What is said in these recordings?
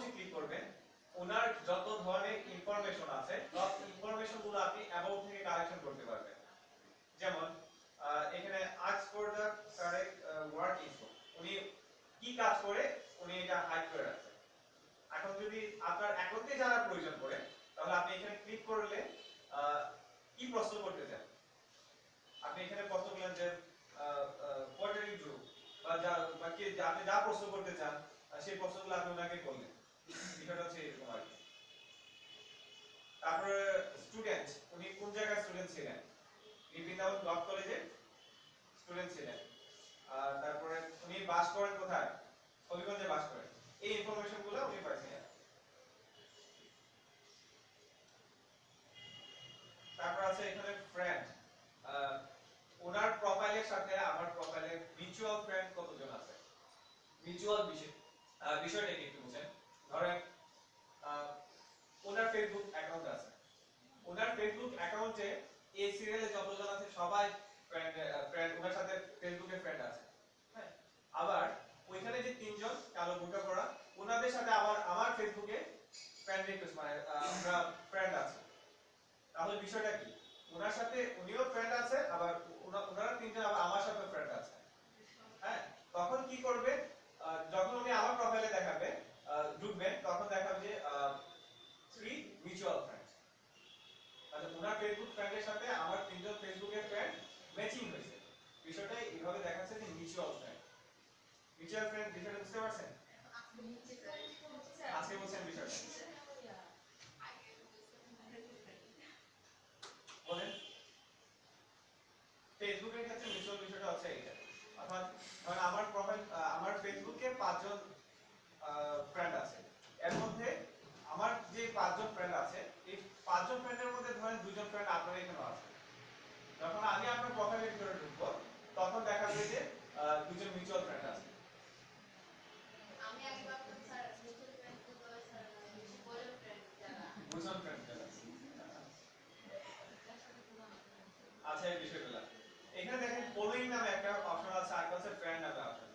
অ্যাবাউটে click করবেন, ওনার যত ধরনের ইনফরমেশন আছে সব ইনফরমেশন গুলো আপনি অ্যাবাউট থেকে কালেকশন করতে পারবেন। যেমন এখানে ask for the correct work info, উনি কি কাজ করে উনি এটা হাইড করে রাখছেন। এখন যদি আপনার একত্রে জানার প্রয়োজন পড়ে তাহলে আপনি এখানে ক্লিক করলে কি প্রশ্ন করতে চান, আপনি এখানে প্রশ্ন করলেন যে হোয়াট আর ইউ ডু, বা কি আপনি যা প্রশ্ন করতে চান সেই প্রশ্নগুলো আপনি ওনাকে করলেন, বিষয়টা হচ্ছে এরকম আর কি। তারপরে স্টুডেন্ট, উনি কোন জায়গায় স্টুডেন্ট ছিলেন, বৃন্দাবন ল কলেজে স্টুডেন্ট ছিলেন। আর তারপরে উনি বাস করেন কোথায়, হবিগঞ্জে বাস করেন, এই ইনফরমেশনগুলো উনি পাইছেন। তারপর আছে এখানে ফ্রেন্ড, ওনার প্রোফাইলের সাথে আমার প্রোফাইলে মিউচুয়াল ফ্রেন্ড কতজন আছে, মিউচুয়াল বিষয়টা কি একটু বুঝেন। ধরেন ওনার ফেসবুক অ্যাকাউন্ট আছে, ওনার ফেসবুক অ্যাকাউন্টে এই সিরিয়ালে যতজন আছে সবাই ফ্রেন্ড ওনার সাথে ফেসবুকে ফ্রেন্ড আছে, হ্যাঁ। আবার ওইখানে যে তিনজন কালো বোরকা পরা ওনাদের সাথে আবার আমার ফেসবুকে ফ্রেন্ড রিকোয়েস্ট মানে আমরা ফ্রেন্ড আছে। তাহলে বিষয়টা কি, ওনার সাথে উনিও ফ্রেন্ড আছে, আবার ওনারা তিনজন আবার আমার সাথে ফ্রেন্ড আছে, হ্যাঁ। তখন কি করবে, যখন উনি আমার প্রোফাইলে দেখাবে ঢুকবেন তখন দেখাবে যে 3 মিউচুয়াল ফ্রেন্ড, মানে ওনার ফেসবুক ফ্রেন্ডের সাথে আমার তিনজন ফেসবুকের ফ্রেন্ড ম্যাচিং হয়েছে। বিষয়টা এইভাবে দেখাচ্ছে যে মিউচুয়াল ফ্রেন্ড। মিউচুয়াল ফ্রেন্ড বিষয়টা বুঝতে পারছেন? আজকে বলছেন বিষয়টা বলেন। ফেসবুকের ক্ষেত্রে মিউচুয়াল বিষয়টা হচ্ছে এইটা, অর্থাৎ ধরেন আমার প্রোফাইল আমার ফেসবুকে 5 জন ফ্রেন্ড আছে, এর মধ্যে আমার যে 5 জন ফ্রেন্ড আছে এই 5 জন ফ্রেন্ডের মধ্যে ধরেন 2 জন ফ্রেন্ড আপনার এখানে আছে। যখন আমি আপনার প্রোফাইলের ভিতরে ঢুকবো তখন দেখা যাবে যে 2 জন মিউচুয়াল ফ্রেন্ড আছে। আমি আগে ভাবতাম স্যার মিউচুয়াল ফ্রেন্ড তো স্যার বয়ফ্রেন্ড ফ্রেন্ড যারা বুঝুন ফ্রেন্ড যারা। আচ্ছা এই বিষয়গুলো এখানে দেখেন ফলোইং নামে একটা অপশন আছে, আর আছে ফ্রেন্ড নামে অপশন।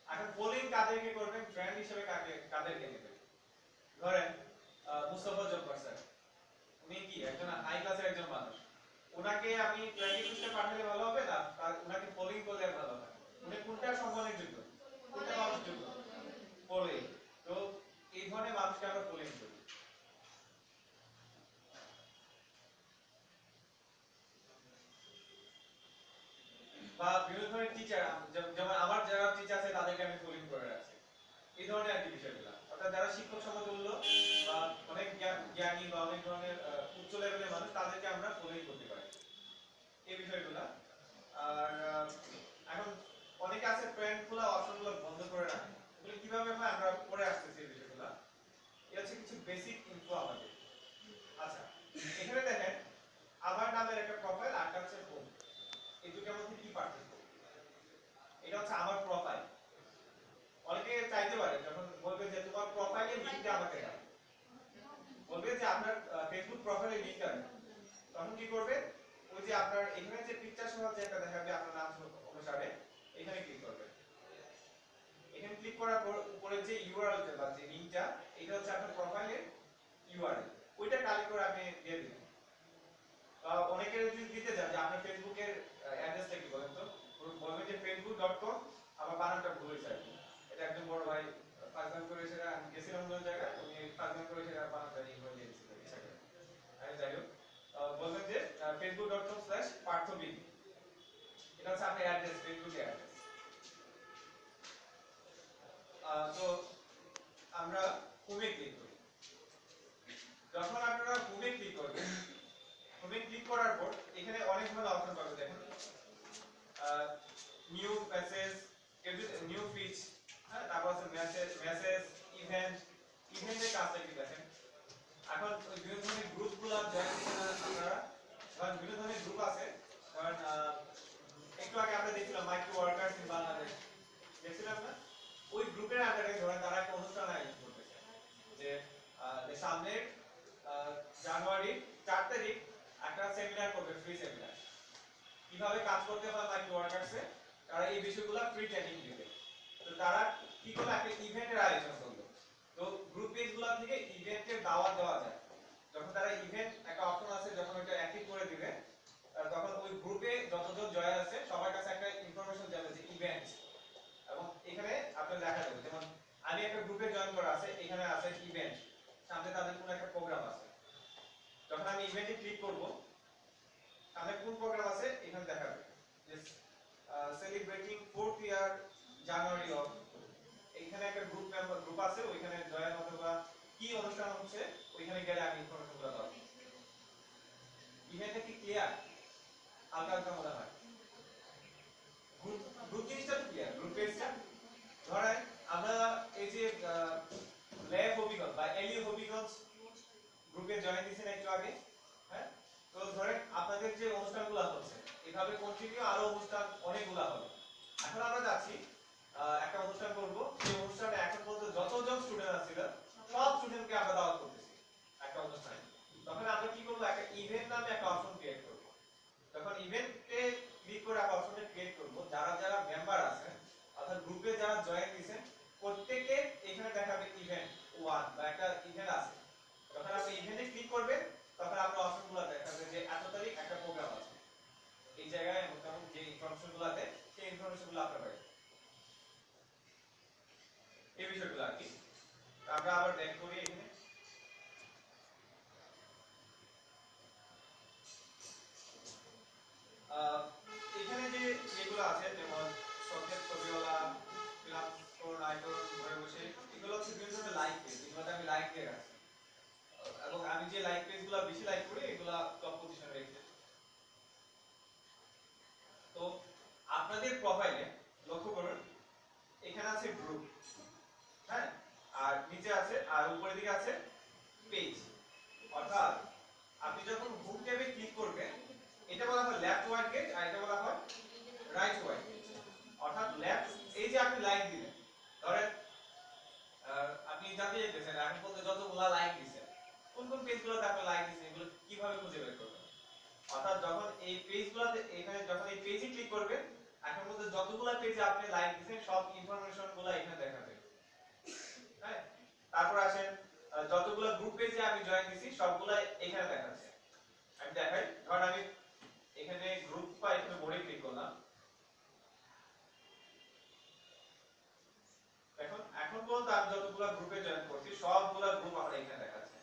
এখন ফলোইং কাদেরকে করবেন, ফ্রেন্ড হিসেবে কাদেরকে নেবেন। ধরেন মুস্তাফা জব্বার স্যার, উনি কি একজন হাই ক্লাসের একজন মানুষ, ওনাকে আমি ফ্রেন্ড রিকোয়েস্টে পাঠালে ভালো হবে না ওনাকে ফলোইং করলে ভালো হবে? উনি কোনটা সম্মানের যোগ্য, কোনটা মানুষ যোগ্য? ফলোইং। তো এই ধরনের মানুষকে আমরা ফলোইং করি। বা বিভিন্ন ধরনের টিচার, যেমন আমার যারা টিচার আছে তাদেরকে আমি ফলোইং করে রাখছি, এই ধরনের আর কি বিষয়গুলো। অর্থাৎ যারা শিক্ষক সমতুল্য বা অনেক জ্ঞানী বা অনেক ধরনের উচ্চ লেভেলের মানুষ তাদেরকে আমরা ফলোইং করতে পারি, এই বিষয়গুলো। আর এখন অনেকে আছে ফ্রেন্ডগুলো অপশনগুলো বন্ধ করে রাখে, এগুলো কিভাবে হয় আমরা পরে আসতেছি এই বিষয়গুলো। এটা হচ্ছে কিছু বেসিক ইনফো আমাদের। আচ্ছা এখানে দেখেন আমার নামের একটা প্রোফাইল আর একটা হচ্ছে হোম, এই দুটোর মধ্যে কি পার্থক্য? এটা হচ্ছে আমার প্রোফাইল। অনেকে চাইতে পারে যখন বলবে যে তোমার প্রোফাইলের লিংকটা আমাকে দাও, বলবে যে আপনার ফেসবুক প্রোফাইলের লিংক আছে, তখন কি করবে, ওই যে আপনার এখানে যে পিকচার সহ যে একটা দেখাবে আপনার নাম অনুসারে এখানে ক্লিক করবে। এখানে ক্লিক করার পর উপরে যে ইউআরএলটা বা যে লিংকটা এটা হচ্ছে আপনার প্রোফাইলের ইউআরএল, ওইটা কালেক্ট করে আপনি দিয়ে দিবেন। অনেকে যদি দিতে চান যে আপনার ফেসবুকের অ্যাড্রেসটা কি বলেন তো, বলবেন যে facebook.com, আমার বানানটা ভুল হয়েছে আর কি। এটা একজন বড় ভাই ফাজলাম করে সেটা আমি গেছিলাম কোন জায়গায়, উনি ফাজলাম করে সেটা বানানটা এই করে দিয়েছিল ইচ্ছা করে। আমি যাই হোক বলবেন যে facebook.com/পার্থবিন, এটা হচ্ছে আপনার অ্যাড্রেস, ফেসবুকের অ্যাড্রেস। তো আমরা হোমে ক্লিক করি। যখন আপনারা হোমে ক্লিক করবেন, হোমে ক্লিক করার পর এখানে অনেকগুলো অপশন পাবেন, দেখেন নিউ মেসেজ, নিউ ফিচ, হ্যাঁ, তারপর আছে মেসেজ, ইভেন্ট। ইভেন্টের কাজটা কি দেখেন, এখন ওই বিভিন্ন ধরনের গ্রুপগুলো জয়েন করতে আপনারা, কারণ বিভিন্ন ধরনের গ্রুপ আছে, কারণ একটু আগে আমরা দেখছিলাম মাইক্রো ওয়ার্কার্স ইন বাংলাদেশ, দেখছিলাম না? ওই গ্রুপের আন্ডারে ধরেন তারা একটা অনুষ্ঠান আয়োজন করতেছে যে সামনে জানুয়ারির 4 তারিখ একটা সেমিনার করবে, ফ্রি সেমিনার, কিভাবে কাজ করতে হয় মাইক্রো ওয়ার্কার্সে, তারা এই বিষয়গুলো ফ্রি ট্রেনিং দিবে। তো তারা কি করলো, একটা ইভেন্টের আয়োজন করলো। তো গ্রুপে করব, তাহলে কোন প্রোগ্রাম আছে এখানে দেখাবে যে celebrating 4th year January of, এখানে একটা গ্রুপ আছে, ওইখানে জয়েন অথবা কি অনুষ্ঠান হচ্ছে ওইখানে গেলে আমি ইনফরমেশনগুলো পাবো। ইভেন্টটা কি ক্লিয়ার? হালকা হালকা মনে হয়। গ্রুপ গ্রুপ জিনিসটা তো ক্লিয়ার, গ্রুপ পেজটা ধরেন আমরা এই যে ল্যাব হবিগঞ্জ বা এলিও হবিগঞ্জ গ্রুপে জয়েন দিয়েছেন একটু আগে, হ্যাঁ? তো ধরেন আপনাদের যে অনুষ্ঠানগুলো হচ্ছে এভাবে কন্টিনিউ আরো অনুষ্ঠান অনেকগুলো হবে। এখন আমরা যাচ্ছি একটা অনুষ্ঠান করব, সেই অনুষ্ঠানে এখন পর্যন্ত যতজন স্টুডেন্ট আছে সব স্টুডেন্টকে আমরা দাওয়াত করতেছি একটা অনুষ্ঠানে। তখন আমরা কি করব, একটা ইভেন্ট নামে একটা অপশন ক্রিয়েট করব। যখন ইভেন্টে ক্লিক করে আমরা অপশনটা ক্রিয়েট করব, যারা যারা মেম্বার আছেন অর্থাৎ গ্রুপে যারা জয়েন দিয়েছেন প্রত্যেককে এখানে দেখাবে ইভেন্ট 1 বা একটা ইভেন্ট আছে। যখন আপনি ইভেন্টে ক্লিক করবেন তখন আপনার অপশনগুলো দেখাবে যে এত তারিখ একটা প্রোগ্রাম আছে এই জায়গায়, মোটামুটি যে ইনফরমেশনগুলো আছে সেই ইনফরমেশনগুলো আপনার পাবেন। এই বিষয়গুলো আর কি আমরা আবার ব্যাক করি এখানে। এখানে যে যেগুলো আছে যেমন সবজেক্ট ছবিওয়ালা, ফিল্ম স্কোর, আইকন, ঘরে বসে, এগুলো হচ্ছে বিভিন্ন ধরনের লাইক পেজ, এগুলোতে আমি লাইক দিয়ে রাখছি এবং আমি যে লাইক পেজগুলো বেশি লাইক করি এগুলো টপ পজিশনে রেখে। তো আপনাদের প্রোফাইলে লক্ষ্য করুন এখানে আছে গ্রুপ, হ্যাঁ, আর নিচে আছে আর উপরের দিকে আছে পেজ। অর্থাৎ আপনি যখন হোম ট্যাবে ক্লিক করবেন এটা বলা হয় লেফট ওয়াইড গেট আর এটা বলা হয় রাইট ওয়াইড গেট। অর্থাৎ লেফট, এই যে আপনি লাইক দিলেন, ধরেন আপনি জানতে চাইতেছেন এখন পর্যন্ত যতগুলা লাইক দিয়েছেন কোন কোন পেজগুলোতে আপনি লাইক দিয়েছেন এগুলো কিভাবে খুঁজে বের করবেন। অর্থাৎ যখন এই পেজগুলোতে এখানে যখন এই পেজে ক্লিক করবেন এখন পর্যন্ত যতগুলা পেজে আপনি লাইক দিয়েছেন সব ইনফরমেশনগুলো এখানে দেখাবে, হ্যাঁ। তারপর আসেন যতগুলো গ্রুপ পেজে আমি জয়েন দিছি সবগুলা এখানে দেখাচ্ছে। আমি দেখাই, ধরেন আমি এখানে গ্রুপ বা এখানে বোর্ডে ক্লিক করলাম, এখন এখন পর্যন্ত আমি যতগুলো গ্রুপে জয়েন করছি সবগুলা গ্রুপ আমার এখানে দেখাচ্ছে।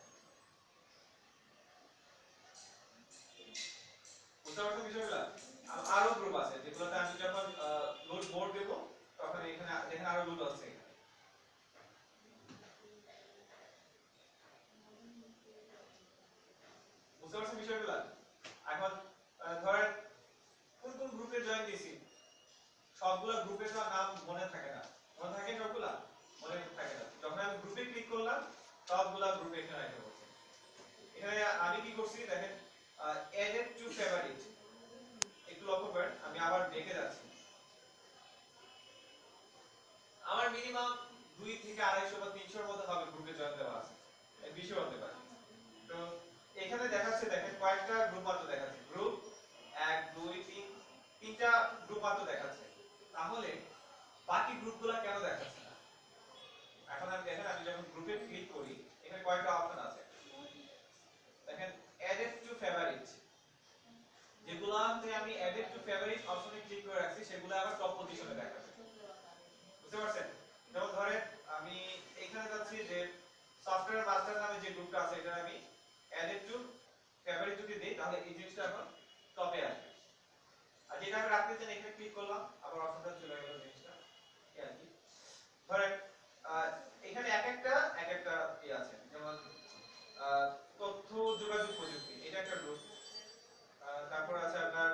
বুঝতে পারছেন বিষয়গুলো? আরো গ্রুপ আছে যেগুলোতে আমি যখন লোড বোর্ড দেব তখন এখানে দেখেন আরো গ্রুপ আছে এখানে। বুঝতে পারছেন বিষয়গুলো? এখন ধরেন কোন কোন গ্রুপে জয়েন দিয়েছি সবগুলা গ্রুপের নাম মনে থাকে না, মনে থাকে সবগুলা? মনে থাকে না। যখন আমি গ্রুপে ক্লিক করলাম সবগুলা গ্রুপে এখানে আসে পড়ছে। এখানে আমি কি করছি দেখেন, এডেড টু ফেভারিট, একটু লক্ষ্য করেন আমি আবার দেখে যাচ্ছি, আমার মিনিমাম 2 থেকে 250 বা 300 এর মধ্যে হবে গ্রুপে জয়েন দেওয়া আছে, এর বেশি হতে পারে। তো এখানে দেখাচ্ছে দেখেন কয়েকটা গ্রুপ মাত্র দেখাচ্ছে, গ্রুপ 1 2 3, তিনটা গ্রুপ মাত্র দেখাচ্ছে। তাহলে বাকি গ্রুপগুলো কেন দেখাচ্ছে না? এখন আমি দেখেন আমি যখন গ্রুপে ক্লিক করি এখানে কয়েকটা অপশন আছে, দেখেন অ্যাডেড টু ফেভারিট, যেগুলাতে আমি অ্যাডেড টু ফেভারিট অপশনে ক্লিক করে রাখছি সেগুলো আবার টপ পজিশনে দেখাচ্ছে। বুঝতে পারছেন? যেমন ধরেন আমি এখানে যাচ্ছি যে সফটওয়্যার মাস্টার নামে যে গ্রুপটা আছে এটা আমি অ্যাডেড টু ফেভারিট যদি দেই তাহলে এই জিনিসটা এখন টপে আসবে। আর যেটা আমি রাখতে চাই এখানে ক্লিক করলাম আবার অপশনটা চলে গেল জিনিসটা, এই আর কি। ধরেন এখানে এক একটা আছে, যেমন তথ্য যোগাযোগ প্রযুক্তি এটা একটা গ্রুপ, তারপর আছে আপনার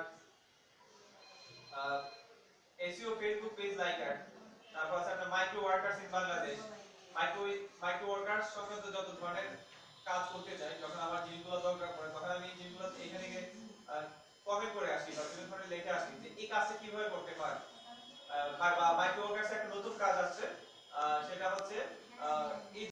এসইও ফেসবুক পেজ লাইকার, তারপর আছে আপনার micro workers in Bangladesh, micro micro workers সংক্রান্ত যত ধরনের কাজ করতে চাই যখন আমার জিনিসগুলো দরকার পড়ে তখন আমি জিনিসগুলো এখানে গিয়ে কমেন্ট করে আসি বা বিভিন্ন ধরনের লিখে আসি যে এই কাজটা কিভাবে করতে পারি। বা মাইক্রো ওয়ার্কার্স একটা নতুন কাজ আসছে, সেটা হচ্ছে